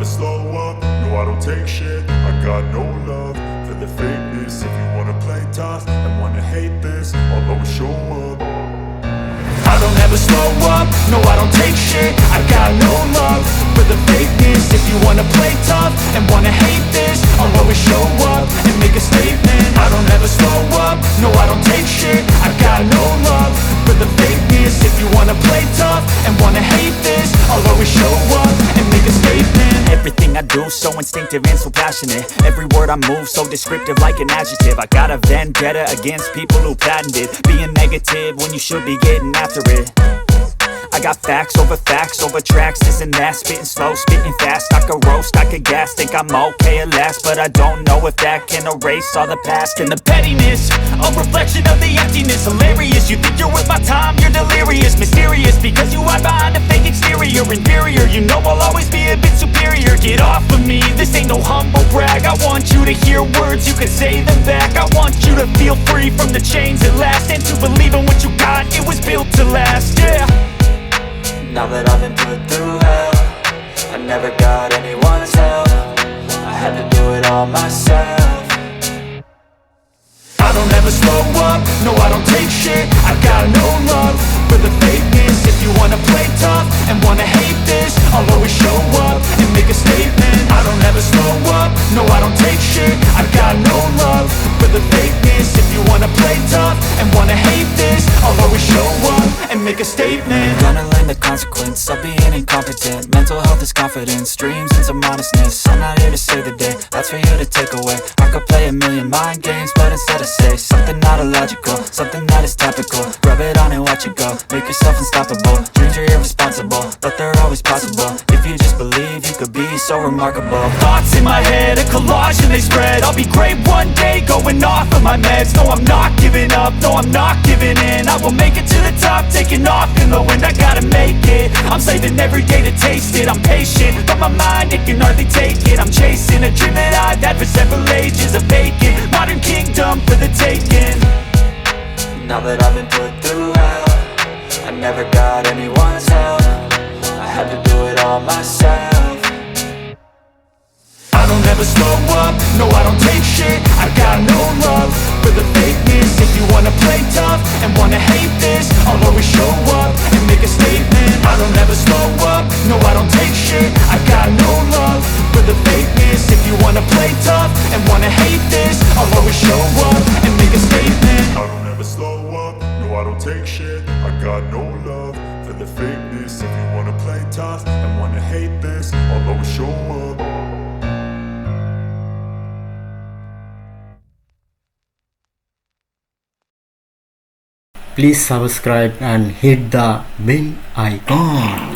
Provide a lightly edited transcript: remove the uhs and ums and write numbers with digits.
slow up, no I don't take shit. I got no love for the fakeness. If you wanna play tough and wanna hate this, I'll always show up. I don't ever slow up, no I don't take shit. I got no love for the fakeness. If you wanna play tough and wanna hate this, I'll always show up and make a statement. I don't ever slow up, no I don't take shit. I got no love for the fakeness. If you wanna play tough and wanna hate this, I'll always show up and make a statement. Everything I do so instinctive and so passionate. Every word I move so descriptive like an adjective. I got a vendetta against people who patented being negative when you should be getting after it. I got facts over tracks, this and that. Spitting slow, spitting fast. I could roast, I could gas. Think I'm okay at last, but I don't know if that can erase all the past. And the pettiness, a reflection of the emptiness. Hilarious, you think you're worth my time, you're delirious. Mysterious, because you hide behind a fake exterior. Inferior, you know I'll always be a bit superior. Get off of me, this ain't no humble brag. I want you to hear words, you can say them back. I want you to feel free from the chains at last, and to believe in what you got, it was built to last, yeah. Now that I've been put through hell, I never got anyone's help. I had to do it all myself. I don't ever slow up, no I don't take shit. I got no love for the fakeness. If you wanna play tough and wanna hate this, I'll always show up and make a statement. I don't ever slow up, no I don't take shit. I got no love for the fakeness. If you wanna play tough and wanna hate this, I'll always show up and make a statement. Gonna learn the consequence of being incompetent. Mental health is confidence, dreams and some honestness. I'm not here to save the day, that's for you to take away. I could play a million mind games, but instead I say something not illogical, something that is topical. Rub it on and watch it go, make yourself unstoppable. Dreams are irresponsible, but they're always possible. If you just believe, you could be so remarkable. Thoughts in my head, a collage and they spread. I'll be great one day, going off of my meds. No, I'm not giving up, no, I'm not giving in. I will make it to the top, taking off in the wind. I gotta make it, I'm saving every day to taste it. I'm patient, but my mind, it can hardly take it. I'm chasing a dream that I've had for several ages. A vacant, modern kingdom for the taking. Now that I've been put through hell, I never got anyone's help. I had to do it all myself. I don't ever slow up, no I don't take shit. I got no love for the fakeness. If you wanna play tough and wanna hate this, I'll always show up and make a statement. I don't ever slow up, no I don't take shit. I got no love for the fakeness. If you wanna play tough and wanna hate this, I'll always show up and make a statement. I don't ever slow up, no I don't take shit. I got no love for the fakeness. If you wanna play tough and wanna hate this, I'll always show up. Please subscribe and hit the bell icon.